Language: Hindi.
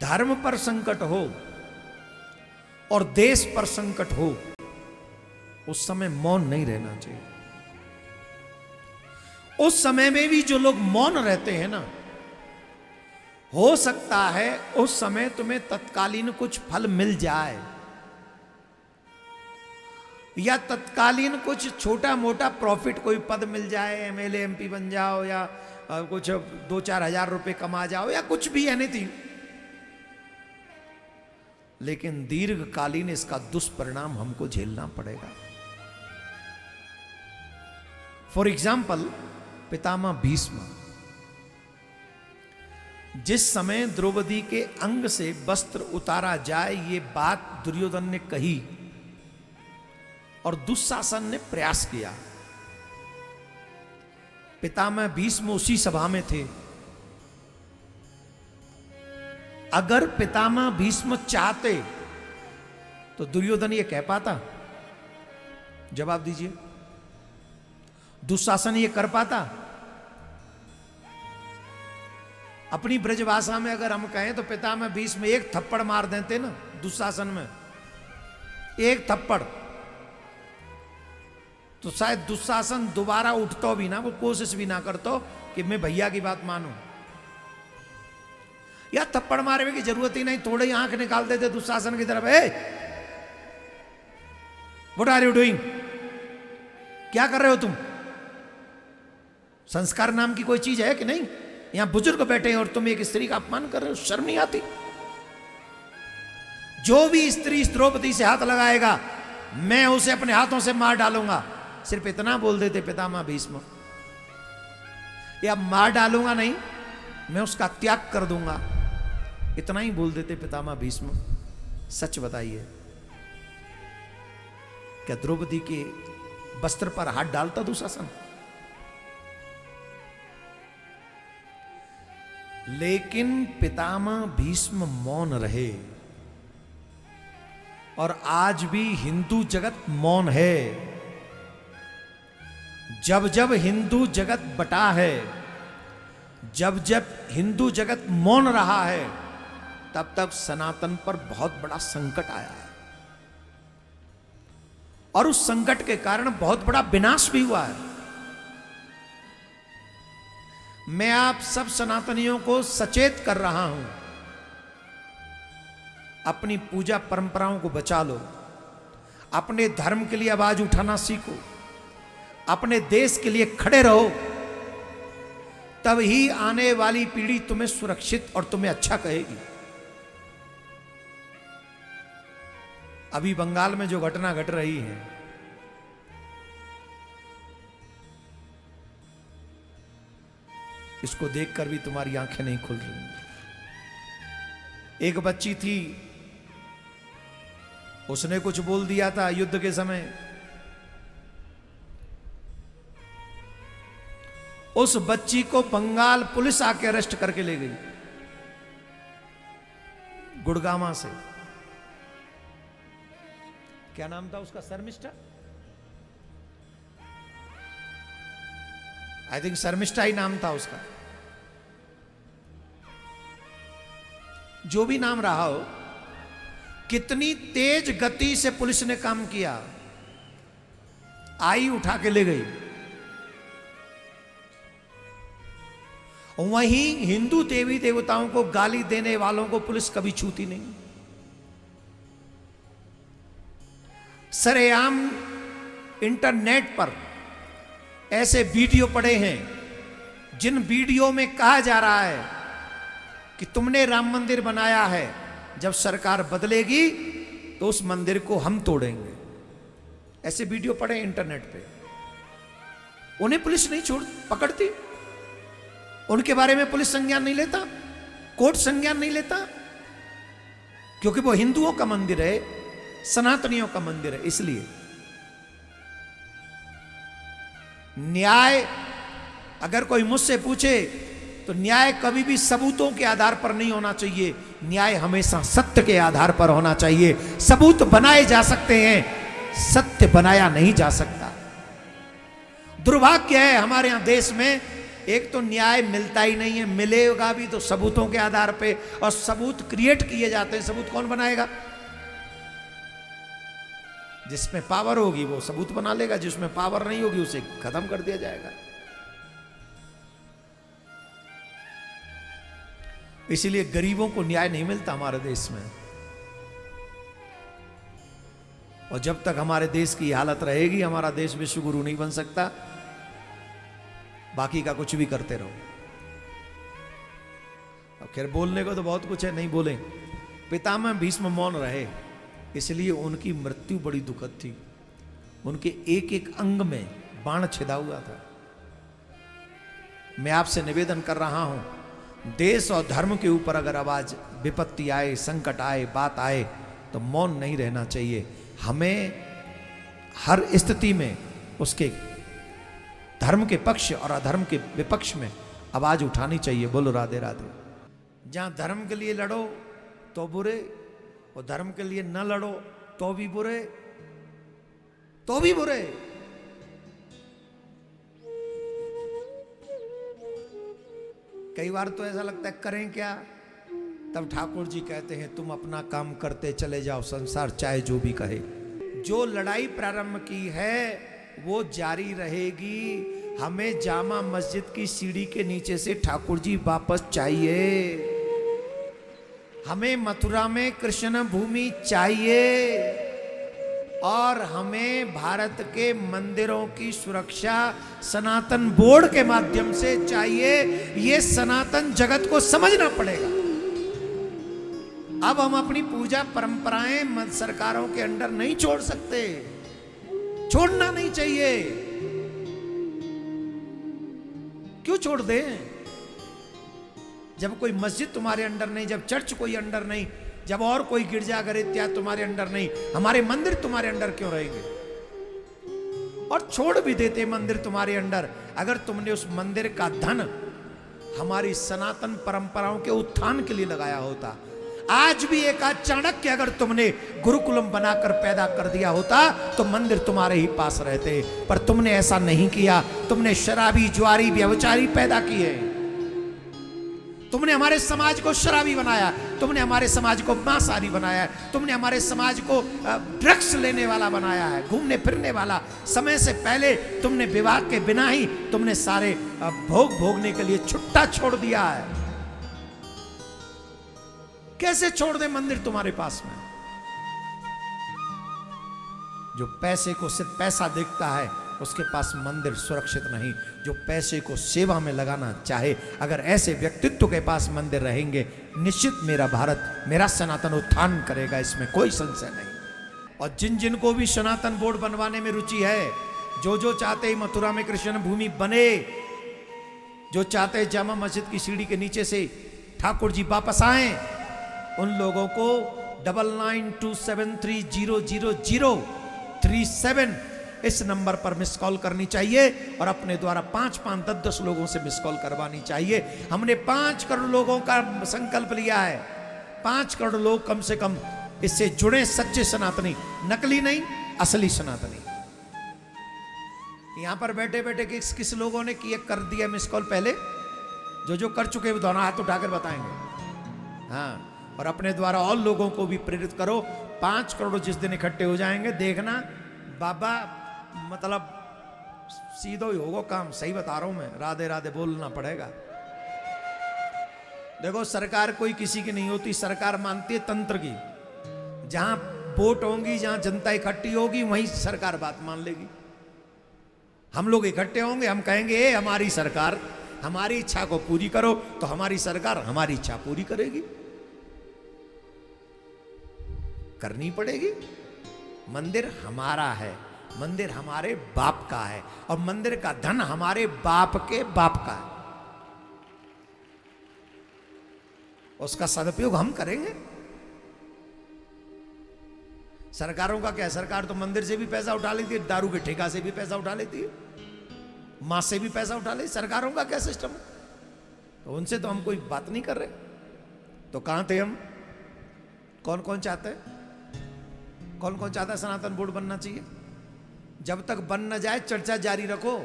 धर्म पर संकट हो और देश पर संकट हो, उस समय मौन नहीं रहना चाहिए। उस समय में भी जो लोग मौन रहते हैं ना, हो सकता है उस समय तुम्हें तत्कालीन कुछ फल मिल जाए, या तत्कालीन कुछ छोटा मोटा प्रॉफिट, कोई पद मिल जाए, एमएलए एमपी बन जाओ, या कुछ 2-4 हजार रुपए कमा जाओ, या कुछ भी एनीथिंग। लेकिन दीर्घकालीन इसका दुष्परिणाम हमको झेलना पड़ेगा। फॉर एग्जाम्पल, पितामह भीष्म, जिस समय द्रौपदी के अंग से वस्त्र उतारा जाए, ये बात दुर्योधन ने कही और दुशासन ने प्रयास किया। पितामह भीष्म उसी सभा में थे। अगर पितामह भीष्म चाहते तो दुर्योधन ये कह पाता? जवाब दीजिए। दुशासन ये कर पाता? अपनी ब्रजभाषा में अगर हम कहें तो पितामह भीष्म एक थप्पड़ मार देते ना दुशासन में, एक थप्पड़, तो शायद दुशासन दोबारा उठता भी ना, वो कोशिश भी ना करता कि मैं भैया की बात मानूं। या थप्पड़ मारने की जरूरत ही नहीं, थोड़े ही आंख निकाल देते दुशासन की तरफ, व्हाट आर यू डूइंग, क्या कर रहे हो तुम? संस्कार नाम की कोई चीज है कि नहीं? यहां बुजुर्ग बैठे हैं और तुम एक स्त्री का अपमान कर रहे हो, शर्म नहीं आती? जो भी स्त्री इस द्रौपदी से हाथ लगाएगा मैं उसे अपने हाथों से मार डालूंगा। सिर्फ इतना बोल देते पितामह भीष्म, या मार डालूंगा नहीं, मैं उसका त्याग कर दूंगा, इतना ही बोल देते पितामह भीष्म। सच बताइए, क्या द्रौपदी के वस्त्र पर हाथ डालता दुशासन? लेकिन पितामह भीष्म मौन रहे, और आज भी हिंदू जगत मौन है। जब जब हिंदू जगत बटा है, जब जब हिंदू जगत मौन रहा है, तब तब सनातन पर बहुत बड़ा संकट आया है, और उस संकट के कारण बहुत बड़ा विनाश भी हुआ है। मैं आप सब सनातनियों को सचेत कर रहा हूं, अपनी पूजा परंपराओं को बचा लो, अपने धर्म के लिए आवाज उठाना सीखो, अपने देश के लिए खड़े रहो, तब ही आने वाली पीढ़ी तुम्हें सुरक्षित और तुम्हें अच्छा कहेगी। अभी बंगाल में जो घटना घट रही है, इसको देखकर भी तुम्हारी आंखें नहीं खुल रही। एक बच्ची थी, उसने कुछ बोल दिया था युद्ध के समय, उस बच्ची को बंगाल पुलिस आके अरेस्ट करके ले गई, गुड़गामा से। क्या नाम था उसका? शर्मिष्ठा, आई थिंक शर्मिष्ठा ही नाम था उसका। जो भी नाम रहा हो, कितनी तेज गति से पुलिस ने काम किया, आई उठा के ले गई। वहीं हिंदू देवी देवताओं को गाली देने वालों को पुलिस कभी छूती नहीं। सरेआम इंटरनेट पर ऐसे वीडियो पड़े हैं, जिन वीडियो में कहा जा रहा है कि तुमने राम मंदिर बनाया है, जब सरकार बदलेगी तो उस मंदिर को हम तोड़ेंगे। ऐसे वीडियो पड़े इंटरनेट पे। उन्हें पुलिस नहीं छोड़ पकड़ती, उनके बारे में पुलिस संज्ञान नहीं लेता, कोर्ट संज्ञान नहीं लेता, क्योंकि वो हिंदुओं का मंदिर है, सनातनियों का मंदिर है। इसलिए न्याय, अगर कोई मुझसे पूछे तो न्याय कभी भी सबूतों के आधार पर नहीं होना चाहिए, न्याय हमेशा सत्य के आधार पर होना चाहिए। सबूत बनाए जा सकते हैं, सत्य बनाया नहीं जा सकता। दुर्भाग्य है हमारे यहां देश में एक तो न्याय मिलता ही नहीं है, मिलेगा भी तो सबूतों के आधार पे, और सबूत क्रिएट किए जाते हैं। सबूत कौन बनाएगा? जिसमें पावर होगी वो सबूत बना लेगा, जिसमें पावर नहीं होगी उसे खत्म कर दिया जाएगा। इसीलिए गरीबों को न्याय नहीं मिलता हमारे देश में। और जब तक हमारे देश की हालत रहेगी, हमारा देश विश्व गुरु नहीं बन सकता। बाकी का कुछ भी करते रहो। अब खैर बोलने को तो बहुत कुछ है, नहीं बोले। पितामह भीष्म मौन रहे, इसलिए उनकी मृत्यु बड़ी दुखद थी। उनके एक एक अंग में बाण छिदा हुआ था। मैं आपसे निवेदन कर रहा हूं, देश और धर्म के ऊपर अगर आवाज विपत्ति आए, संकट आए, बात आए, तो मौन नहीं रहना चाहिए। हमें हर स्थिति में उसके धर्म के पक्ष और अधर्म के विपक्ष में आवाज उठानी चाहिए। बोलो राधे राधे। जहां धर्म के लिए लड़ो तो बुरे, और धर्म के लिए न लड़ो तो भी बुरे, तो भी बुरे। कई बार तो ऐसा लगता है करें क्या, तब ठाकुर जी कहते हैं तुम अपना काम करते चले जाओ, संसार चाहे जो भी कहे। जो लड़ाई प्रारंभ की है वो जारी रहेगी। हमें जामा मस्जिद की सीढ़ी के नीचे से ठाकुर जी वापस चाहिए। हमें मथुरा में कृष्ण भूमि चाहिए, और हमें भारत के मंदिरों की सुरक्षा सनातन बोर्ड के माध्यम से चाहिए। ये सनातन जगत को समझना पड़ेगा। अब हम अपनी पूजा परंपराएं सरकारों के अंडर नहीं छोड़ सकते, छोड़ना नहीं चाहिए। क्यों छोड़ दें? जब कोई मस्जिद तुम्हारे अंडर नहीं, जब चर्च कोई अंडर नहीं, जब और कोई गिरजाघर इत्यादि तुम्हारे अंडर नहीं, हमारे मंदिर तुम्हारे अंडर क्यों रहेंगे? और छोड़ भी देते मंदिर तुम्हारे अंडर, अगर तुमने उस मंदिर का धन हमारी सनातन परंपराओं के उत्थान के लिए लगाया होता। आज भी एक आध चाणक्य अगर तुमने गुरुकुलम बनाकर पैदा कर दिया होता तो मंदिर तुम्हारे ही पास रहते, पर तुमने ऐसा नहीं किया। तुमने शराबी, जुआरी, व्यभिचारी पैदा किए। तुमने हमारे समाज को शराबी बनाया, तुमने हमारे समाज को मांसाहारी बनाया, तुमने हमारे समाज को ड्रग्स लेने वाला बनाया है, घूमने फिरने वाला। समय से पहले तुमने विवाह के बिना ही तुमने सारे भोग भोगने के लिए छुट्टा छोड़ दिया है। कैसे छोड़ दे मंदिर तुम्हारे पास में? जो पैसे को सिर्फ पैसा देखता है उसके पास मंदिर सुरक्षित नहीं। जो पैसे को सेवा में लगाना चाहे, अगर ऐसे व्यक्तित्व के पास मंदिर रहेंगे, निश्चित मेरा भारत, मेरा सनातन उत्थान करेगा, इसमें कोई संशय नहीं। और जिन जिन को भी सनातन बोर्ड बनवाने में रुचि है, जो जो चाहते ही मथुरा में कृष्ण भूमि बने, जो चाहते जामा मस्जिद की सीढ़ी के नीचे से ठाकुर जी वापस आए, उन लोगों को 9927300037 इस नंबर पर मिस कॉल करनी चाहिए, और अपने द्वारा 5-5, 10-10 लोगों से मिस कॉल करवानी चाहिए। हमने 5 करोड़ लोगों का संकल्प लिया है। 5 करोड़ लोग कम से कम इससे जुड़े, सच्चे सनातनी, नकली नहीं, असली सनातनी। यहां पर बैठे बैठे किस लोगों ने किए कर दिया मिस कॉल? पहले जो कर चुके वो दोनों हाथ उठाकर बताएंगे। हाँ, और अपने द्वारा और लोगों को भी प्रेरित करो। 5 करोड़ जिस दिन इकट्ठे हो जाएंगे, देखना बाबा, मतलब सीधो ही होगा काम। सही बता रहा हूं मैं, राधे राधे बोलना पड़ेगा। देखो, सरकार कोई किसी की नहीं होती, सरकार मानती है तंत्र की। जहां वोट होंगी, जहां जनता इकट्ठी होगी, वहीं सरकार बात मान लेगी। हम लोग इकट्ठे होंगे, हम कहेंगे ए हमारी सरकार, हमारी इच्छा को पूरी करो, तो हमारी सरकार हमारी इच्छा पूरी करेगी, करनी पड़ेगी। मंदिर हमारा है, मंदिर हमारे बाप का है, और मंदिर का धन हमारे बाप के बाप का है। उसका सदुपयोग हम करेंगे। सरकारों का क्या? सरकार तो मंदिर से भी पैसा उठा लेती है, दारू के ठेका से भी पैसा उठा लेती है, मां से भी पैसा उठा लेती। सरकारों का क्या सिस्टम है? तो उनसे तो हम कोई बात नहीं कर रहे। तो कहां थे हम? कौन कौन चाहते हैं? कौन कौन चाहता है सनातन बोर्ड बनना चाहिए? जब तक बन न जाए चर्चा जारी रखो।